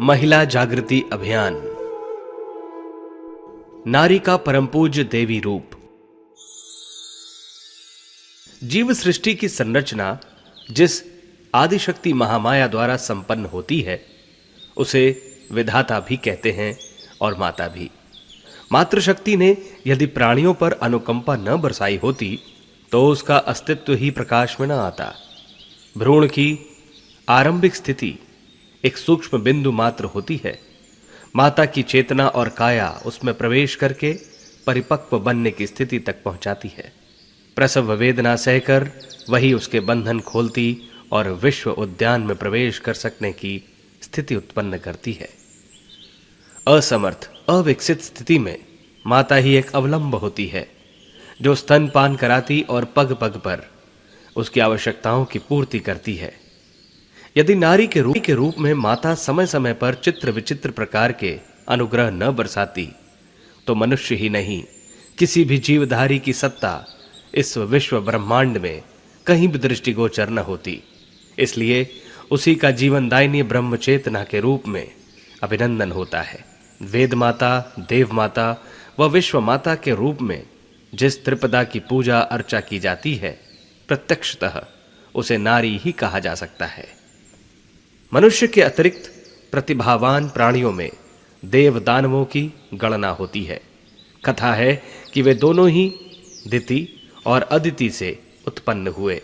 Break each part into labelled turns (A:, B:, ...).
A: महिला जागृति अभियान। नारी का परम पूज्य देवी रूप। जीव सृष्टि की संरचना जिस आदिशक्ति महामाया द्वारा संपन्न होती है उसे विधाता भी कहते हैं और माता भी। मातृशक्ति ने यदि प्राणियों पर अनुकंपा न बरसाई होती तो उसका अस्तित्व ही प्रकाश में न आता। भ्रूण की आरंभिक स्थिति एक सूक्ष्म बिंदु मात्र होती है। माता की चेतना और काया उसमें प्रवेश करके परिपक्व बनने की स्थिति तक पहुंचाती है। प्रसव वेदना सहकर वही उसके बंधन खोलती और विश्व उद्यान में प्रवेश कर सकने की स्थिति उत्पन्न करती है। असमर्थ अविकसित स्थिति में माता ही एक अवलंब होती है जो स्तनपान कराती और पग पग पर उसकी आवश्यकताओं की पूर्ति करती है। यदि नारी के रूप में माता समय समय पर चित्र विचित्र प्रकार के अनुग्रह न बरसाती तो मनुष्य ही नहीं किसी भी जीवधारी की सत्ता इस विश्व ब्रह्मांड में कहीं भी दृष्टिगोचर न होती। इसलिए उसी का जीवनदायिनी ब्रह्म चेतना के रूप में अभिनंदन होता है। वेद माता, देव माता व विश्व माता के रूप में जिस त्रिपदा की पूजा अर्चा की जाती है प्रत्यक्षतः उसे नारी ही कहा जा सकता है। मनुष्य के अतिरिक्त प्रतिभावान प्राणियों में देव दानवों की गणना होती है। कथा है कि वे दोनों ही दिति और अदिति से उत्पन्न हुए।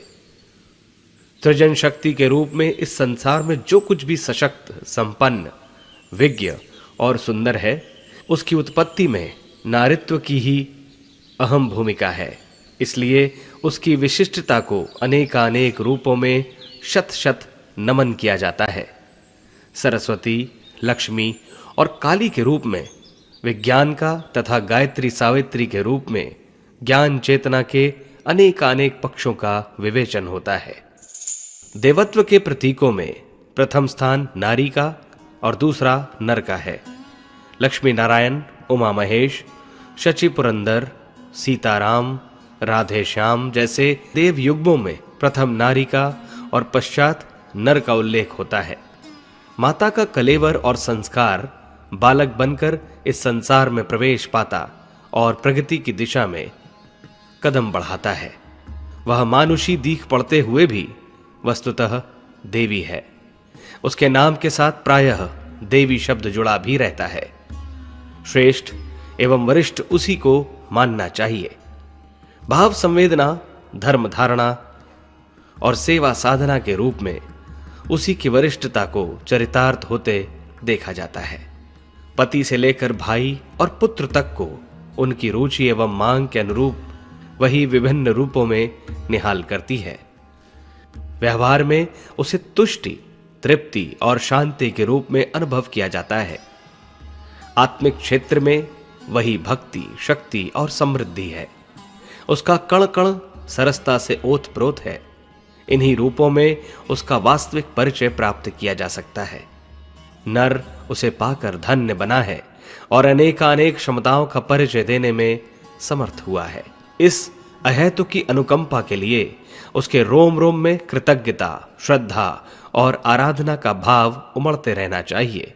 A: सृजन शक्ति के रूप में इस संसार में जो कुछ भी सशक्त, संपन्न, विज्ञ और सुंदर है उसकी उत्पत्ति में नारित्व की ही अहम भूमिका है। इसलिए उसकी विशिष्टता को अनेकानेक रूपों में शत शत नमन किया जाता है। सरस्वती, लक्ष्मी और काली के रूप में विज्ञान का तथा गायत्री सावित्री के रूप में ज्ञान चेतना के अनेकानेक पक्षों का विवेचन होता है। देवत्व के प्रतीकों में प्रथम स्थान नारी का और दूसरा नर का है। लक्ष्मी नारायण, उमा महेश, शचि पुरंदर, सीताराम, राधे श्याम जैसे देव युग्मों में प्रथम नारी का और पश्चात नर का उल्लेख होता है। माता का कलेवर और संस्कार बालक बनकर इस संसार में प्रवेश पाता और प्रगति की दिशा में कदम बढ़ाता है। वह मानुषी दीख पड़ते हुए भी वस्तुतः देवी है। उसके नाम के साथ प्रायः देवी शब्द जुड़ा भी रहता है। श्रेष्ठ एवं वरिष्ठ उसी को मानना चाहिए। भाव संवेदना, धर्म धारणा और सेवा साधना के रूप में उसी की वरिष्ठता को चरितार्थ होते देखा जाता है। पति से लेकर भाई और पुत्र तक को उनकी रुचि एवं मांग के अनुरूप वही विभिन्न रूपों में निहाल करती है। व्यवहार में उसे तुष्टि, तृप्ति और शांति के रूप में अनुभव किया जाता है। आत्मिक क्षेत्र में वही भक्ति, शक्ति और समृद्धि है। उसका कण कण सरसता से ओतप्रोत है। इन्हीं रूपों में उसका वास्तविक परिचय प्राप्त किया जा सकता है। नर उसे पाकर धन्य बना है और अनेकानेक क्षमताओं का परिचय देने में समर्थ हुआ है। इस अहेतु की अनुकंपा के लिए उसके रोम रोम में कृतज्ञता, श्रद्धा और आराधना का भाव उमड़ते रहना चाहिए।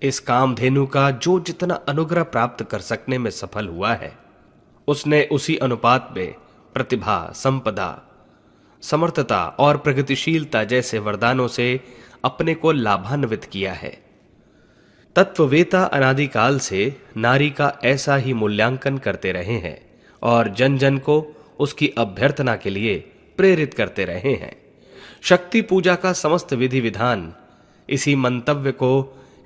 A: इस कामधेनु का जो जितना अनुग्रह प्राप्त कर सकने में सफल हुआ है उसने उसी अनुपात में प्रतिभा, संपदा, समर्थता और प्रगतिशीलता जैसे वरदानों से अपने को लाभान्वित किया है। तत्ववेता अनादिकाल से नारी का ऐसा ही मूल्यांकन करते रहे हैं और जन जन को उसकी अभ्यर्थना के लिए प्रेरित करते रहे हैं। शक्ति पूजा का समस्त विधि विधान इसी मंतव्य को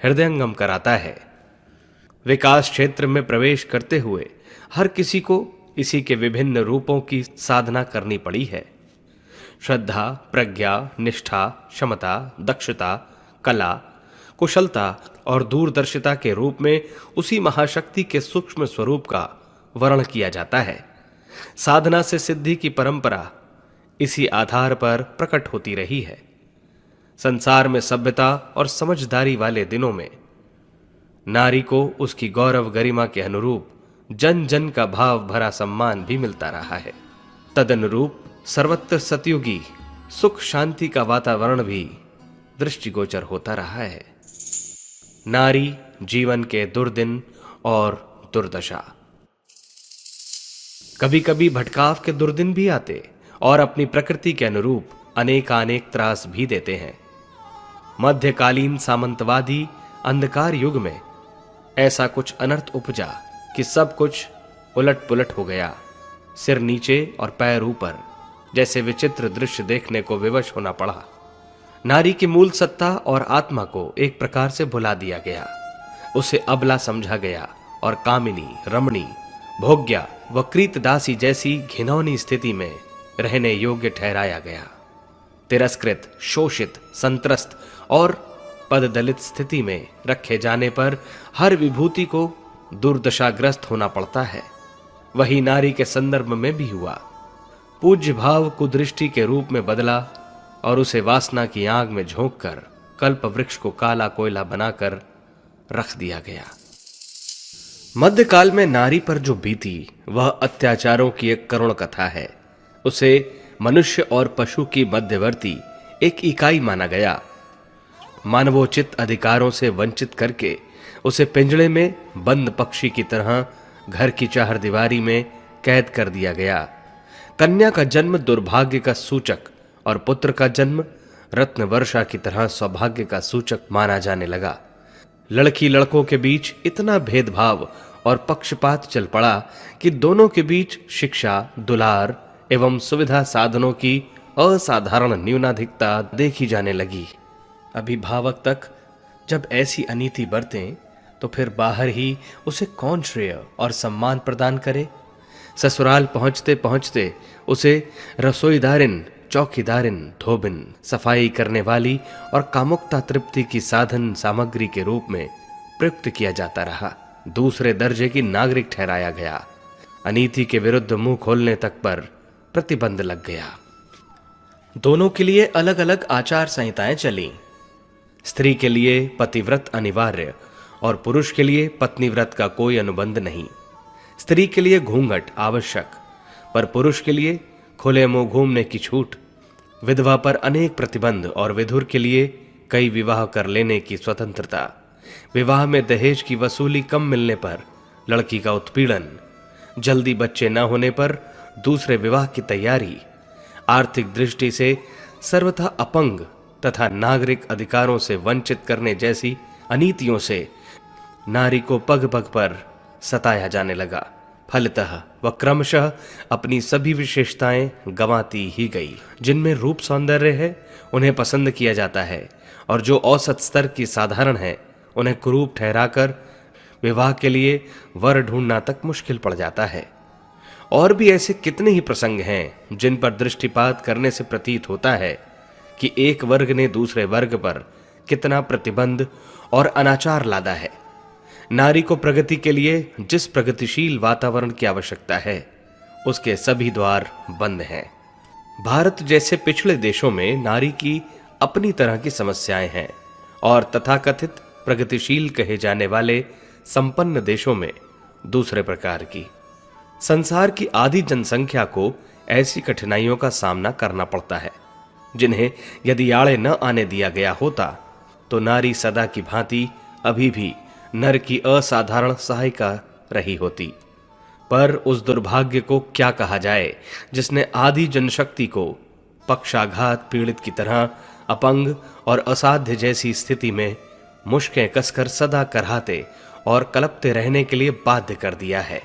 A: हृदयंगम कराता है। विकास क्षेत्र में प्रवेश करते हुए हर किसी को इसी के विभिन्न रूपों की साधना करनी पड़ी है। श्रद्धा, प्रज्ञा, निष्ठा, क्षमता, दक्षता, कला, कुशलता और दूरदर्शिता के रूप में उसी महाशक्ति के सूक्ष्म स्वरूप का वर्ण किया जाता है। साधना से सिद्धि की परंपरा इसी आधार पर प्रकट होती रही है। संसार में सभ्यता और समझदारी वाले दिनों में नारी को उसकी गौरव गरिमा के अनुरूप जन जन का भाव भरा सम्मान भी मिलता रहा है। तदनुरूप सर्वत्र सतयुगी सुख शांति का वातावरण भी दृष्टिगोचर होता रहा है। नारी जीवन के दुर्दिन और दुर्दशा। कभी कभी भटकाव के दुर्दिन भी आते और अपनी प्रकृति के अनुरूप अनेकानेक त्रास भी देते हैं। मध्यकालीन सामंतवादी अंधकार युग में ऐसा कुछ अनर्थ उपजा कि सब कुछ उलट पुलट हो गया। सिर नीचे और पैर ऊपर जैसे विचित्र दृश्य देखने को विवश होना पड़ा। नारी की मूल सत्ता और आत्मा को एक प्रकार से भुला दिया गया। उसे अबला समझा गया और कामिनी, रमणी, भोग्या व कृतदासी जैसी घिनौनी स्थिति में रहने योग्य ठहराया गया। तिरस्कृत, शोषित, संत्रस्त और पददलित स्थिति में रखे जाने पर हर विभूति को दुर्दशाग्रस्त होना पड़ता है। वही नारी के संदर्भ में भी हुआ। पूज्य भाव कुदृष्टि के रूप में बदला और उसे वासना की आग में झोंककर कल्प वृक्ष को काला कोयला बनाकर रख दिया गया। मध्यकाल में नारी पर जो बीती वह अत्याचारों की एक करुण कथा है। उसे मनुष्य और पशु की मध्यवर्ती एक इकाई माना गया। मानवोचित अधिकारों से वंचित करके उसे पिंजड़े में बंद पक्षी की तरह घर की चारदीवारी में कैद कर दिया गया। कन्या का जन्म दुर्भाग्य का सूचक और पुत्र का जन्म रत्न वर्षा की तरह सौभाग्य का सूचक माना जाने लगा। लड़की लड़कों के बीच इतना भेदभाव और पक्षपात चल पड़ा कि दोनों के बीच शिक्षा, दुलार एवं सुविधा साधनों की असाधारण न्यूनाधिकता देखी जाने लगी। अभिभावक तक जब ऐसी अनीति बरतें तो फिर बाहर ही उसे कौन श्रेय और सम्मान प्रदान करे। ससुराल पहुंचते पहुंचते उसे रसोईदारिन, चौकीदारिन, धोबिन, सफाई करने वाली और कामुकता तृप्ति की साधन सामग्री के रूप में प्रयुक्त किया जाता रहा। दूसरे दर्जे की नागरिक ठहराया गया। अनीति के विरुद्ध मुंह खोलने तक पर प्रतिबंध लग गया। दोनों के लिए अलग अलग आचार संहिताएं चली। स्त्री के लिए पतिव्रत अनिवार्य और पुरुष के लिए पत्नीव्रत का कोई अनुबंध नहीं। स्त्री के लिए घूंघट आवश्यक, पर पुरुष के लिए खुले मुंह घूमने की छूट। विधवा पर अनेक प्रतिबंध और विधुर के लिए कई विवाह कर लेने की स्वतंत्रता। विवाह में दहेज की वसूली कम मिलने पर लड़की का उत्पीड़न। जल्दी बच्चे न होने पर दूसरे विवाह की तैयारी। आर्थिक दृष्टि से सर्वथा अपंग तथा नागरिक अधिकारों से वंचित करने जैसी अनीतियों से नारी को पग पग पर सताया जाने लगा। फलतः वह क्रमशः अपनी सभी विशेषताएं गंवाती ही गई। जिनमें रूप सौंदर्य है उन्हें पसंद किया जाता है और जो औसत स्तर की साधारण है उन्हें कुरूप ठहराकर विवाह के लिए वर ढूंढना तक मुश्किल पड़ जाता है। और भी ऐसे कितने ही प्रसंग हैं जिन पर दृष्टिपात करने से प्रतीत होता है कि एक वर्ग ने दूसरे वर्ग पर कितना प्रतिबंध और अनाचार लादा है। नारी को प्रगति के लिए जिस प्रगतिशील वातावरण की आवश्यकता है उसके सभी द्वार बंद हैं। भारत जैसे पिछड़े देशों में नारी की अपनी तरह की समस्याएं हैं और तथाकथित प्रगतिशील कहे जाने वाले संपन्न देशों में दूसरे प्रकार की। संसार की आधी जनसंख्या को ऐसी कठिनाइयों का सामना करना पड़ता है जिन्हें यदि आड़े न आने दिया गया होता तो नारी सदा की भांति अभी भी नर की असाधारण सहायिका रही होती। पर उस दुर्भाग्य को क्या कहा जाए जिसने आदि जनशक्ति को पक्षाघात पीड़ित की तरह अपंग और असाध्य जैसी स्थिति में मुश्कें कसकर सदा करहाते और कलपते रहने के लिए बाध्य कर दिया है।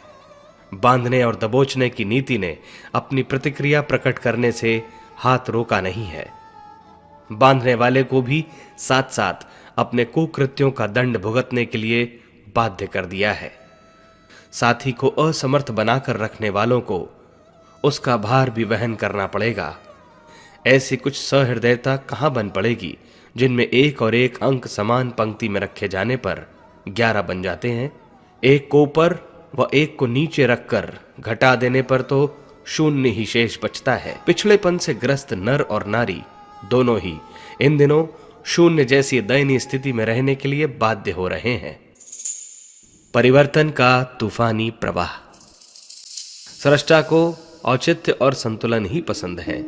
A: बांधने और दबोचने की नीति ने अपनी प्रतिक्रिया प्रकट करने से हाथ रोका नहीं है। बांधने वाले को भी साथ साथ अपने कुकृत्यों का दंड भुगतने के लिए बाध्य कर दिया है। साथी को असमर्थ बनाकर रखने वालों को उसका भार भी वहन करना पड़ेगा। ऐसी कुछ सहृदयता कहां बन पड़ेगी जिनमें एक और एक अंक समान पंक्ति में रखे जाने पर 11 बन जाते हैं। एक को ऊपर व एक को नीचे रखकर घटा देने पर तो शून्य ही शेष बचता है। पिछड़ेपन से ग्रस्त नर और नारी दोनों ही इन दिनों शून्य जैसी दयनीय स्थिति में रहने के लिए बाध्य हो रहे हैं। परिवर्तन का तूफानी प्रवाह। सृष्टा को औचित्य और संतुलन ही पसंद है।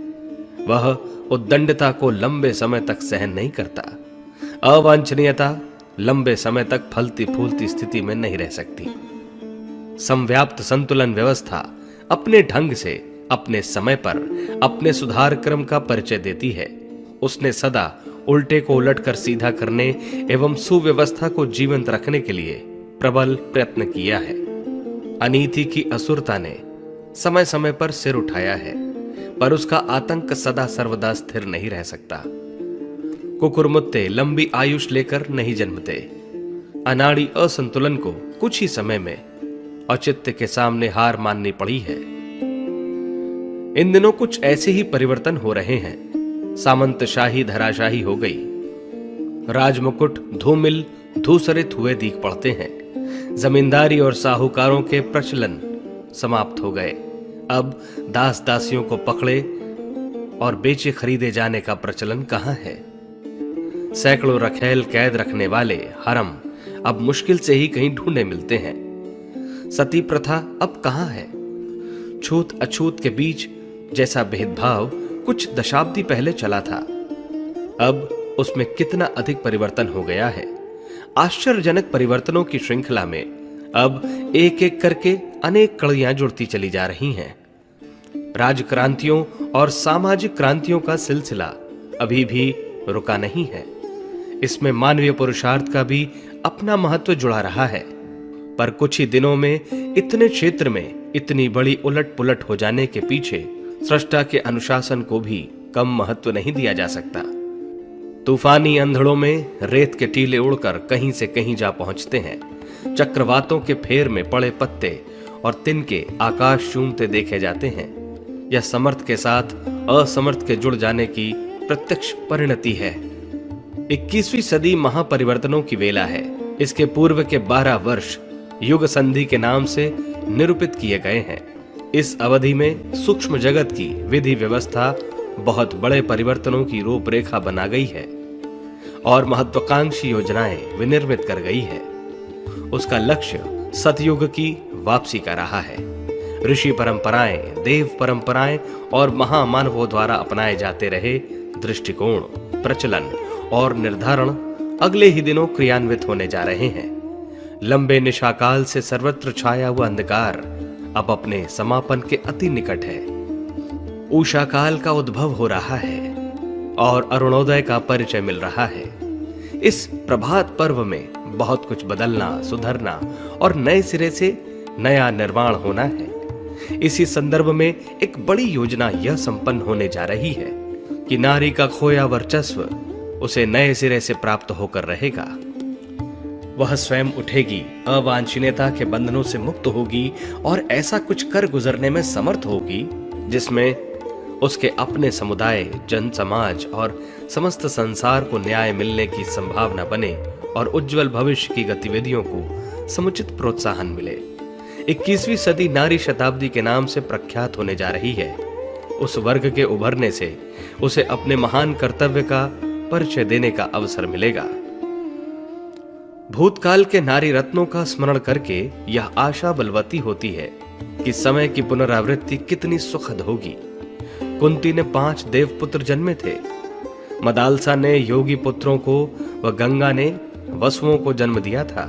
A: वह उद्दंडता को लंबे समय तक सहन नहीं करता। अवांछनीयता लंबे समय तक फलती फूलती स्थिति में नहीं रह सकती। समव्याप्त संतुलन व्यवस्था अपने ढंग से, अपने समय पर, अपने सुधार क्रम का परिचय देती है। उसने सदा उल्टे को उलटकर सीधा करने एवं सुव्यवस्था को जीवंत रखने के लिए प्रबल प्रयत्न किया है। अनीति की असुरता ने समय समय पर सिर उठाया है, पर उसका आतंक सदा सर्वदा स्थिर नहीं रह सकता। कुकुरमुत्ते लंबी आयुष लेकर नहीं जन्मते। अनाड़ी असंतुलन को कुछ ही समय में औचित्य के सामने हार माननी पड़ी है। इन दिनों कुछ ऐसे ही परिवर्तन हो रहे हैं। सामंतशाही धराशाही हो गई, राजमुकुट धूमिल धूसरित हुए दिख पड़ते हैं। जमींदारी और साहूकारों के प्रचलन समाप्त हो गए। अब दास दासियों को पकड़े और बेचे खरीदे जाने का प्रचलन कहां है। सैकड़ों रखेल कैद रखने वाले हरम अब मुश्किल से ही कहीं ढूंढे मिलते हैं। सती प्रथा अब कहां है। छूत अछूत के बीच जैसा भेदभाव कुछ दशाब्दी पहले चला था, अब उसमें कितना अधिक परिवर्तन हो गया है। आश्चर्यजनक परिवर्तनों की श्रृंखला में अब एक एक करके अनेक कड़ियां जुड़ती चली जा रही हैं। राजक्रांतियों और सामाजिक क्रांतियों का सिलसिला अभी भी रुका नहीं है। इसमें मानवीय पुरुषार्थ का भी अपना महत्व जुड़ा रहा है, पर कुछ ही दिनों में इतने क्षेत्र में इतनी बड़ी उलट पुलट हो जाने के पीछे सृष्टा के अनुशासन को भी कम महत्व नहीं दिया जा सकता। तूफानी अंधड़ों में रेत के टीले उड़कर कहीं से कहीं जा पहुंचते हैं। चक्रवातों के फेर में पड़े पत्ते और तिनके आकाश चूमते देखे जाते हैं। यह समर्थ के साथ असमर्थ के जुड़ जाने की प्रत्यक्ष परिणति है। 21वीं सदी महापरिवर्तनों की वेला है। इसके पूर्व के 12 वर्ष युग संधि के नाम से निरूपित किए गए हैं। इस अवधि में सूक्ष्म जगत की विधि व्यवस्था बहुत बड़े परिवर्तनों की रूपरेखा बना गई है और महत्वाकांक्षी योजनाएं विनिर्मित कर गई है। उसका लक्ष्य सतयुग की वापसी का रहा है। ऋषि परंपराएं, देव परंपराएं और महामानवों द्वारा अपनाए जाते रहे दृष्टिकोण, प्रचलन और निर्धारण अगले ही दिनों क्रियान्वित होने जा रहे हैं। लंबे निशाकाल से सर्वत्र छाया हुआ अंधकार अब अपने समापन के अति निकट है। उषा काल का उद्भव हो रहा है और अरुणोदय का परिचय मिल रहा है। इस प्रभात पर्व में बहुत कुछ बदलना, सुधरना और नए सिरे से नया निर्माण होना है। इसी संदर्भ में एक बड़ी योजना यह संपन्न होने जा रही है कि नारी का खोया वर्चस्व उसे नए सिरे से प्राप्त होकर रहेगा। वह स्वयं उठेगी, अवांछनीयता के बंधनों से मुक्त होगी और ऐसा कुछ कर गुजरने में समर्थ होगी जिसमें उसके अपने समुदाय, जन समाज और समस्त संसार को न्याय मिलने की संभावना बने और उज्जवल भविष्य की गतिविधियों को समुचित प्रोत्साहन मिले। 21वीं सदी नारी शताब्दी के नाम से प्रख्यात होने जा रही है। उस वर्ग के उभरने से उसे अपने महान कर्तव्य का परिचय देने का अवसर मिलेगा। भूतकाल के नारी रत्नों का स्मरण करके यह आशा बलवती होती है कि समय की पुनरावृत्ति कितनी सुखद होगी। कुंती ने 5 देवपुत्र जन्मे थे, मदालसा ने योगी पुत्रों को व गंगा ने वसुओं को जन्म दिया था।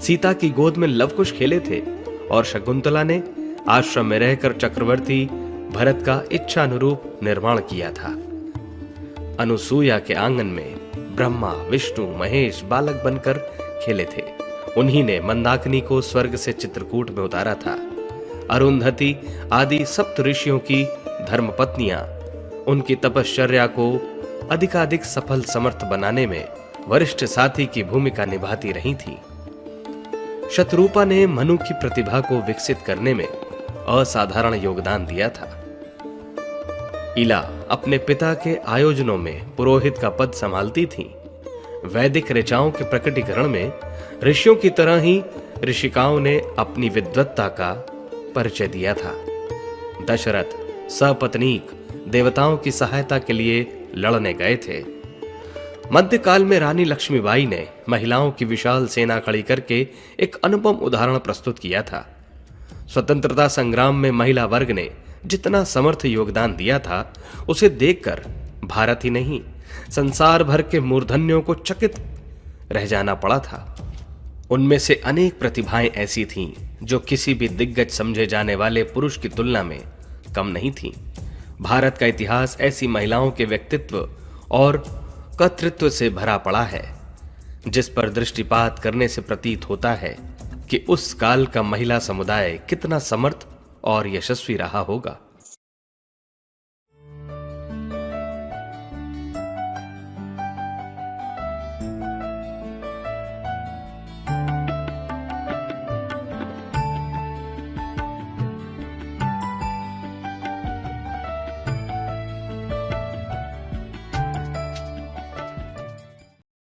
A: सीता की गोद में लवकुश खेले थे और शकुंतला ने आश्रम में रहकर चक्रवर्ती भरत का इच्छा अनुरूप निर्माण किया था। अनुसूया के आंगन में ब्रह्मा, विष्णु, महेश बालक बनकर खेले थे। उन्हीं ने मंदाकिनी को स्वर्ग से चित्रकूट में उतारा था। अरुंधति आदि सप्त ऋषियों की धर्मपत्नियां उनकी तपश्चर्या को अधिकाधिक सफल समर्थ बनाने में वरिष्ठ साथी की भूमिका निभाती रही थी। शतरूपा ने मनु की प्रतिभा को विकसित करने में असाधारण योगदान दिया था। इला अपने पिता के आयोजनों में पुरोहित का पद संभालती थी। वैदिक ऋचाओं के प्रकटीकरण में ऋषियों की तरह ही ऋषिकाओं ने अपनी विद्वत्ता का परिचय दिया था। दशरथ सपत्नीक देवताओं की सहायता के लिए लड़ने गए थे। मध्यकाल में रानी लक्ष्मीबाई ने महिलाओं की विशाल सेना खड़ी करके एक अनुपम उदाहरण प्रस्तुत किया था। स्वतंत्रता संग्राम में महिला वर्ग ने जितना समर्थ योगदान दिया था, उसे देखकर भारत ही नहीं संसार भर के मूर्धन्यों को चकित रह जाना पड़ा था। उनमें से अनेक प्रतिभाएं ऐसी थीं जो किसी भी दिग्गज समझे जाने वाले पुरुष की तुलना में कम नहीं थीं। भारत का इतिहास ऐसी महिलाओं के व्यक्तित्व और कर्तृत्व से भरा पड़ा है जिस पर दृष्टिपात करने से प्रतीत होता है कि उस काल का महिला समुदाय कितना समर्थ और यशस्वी रहा होगा।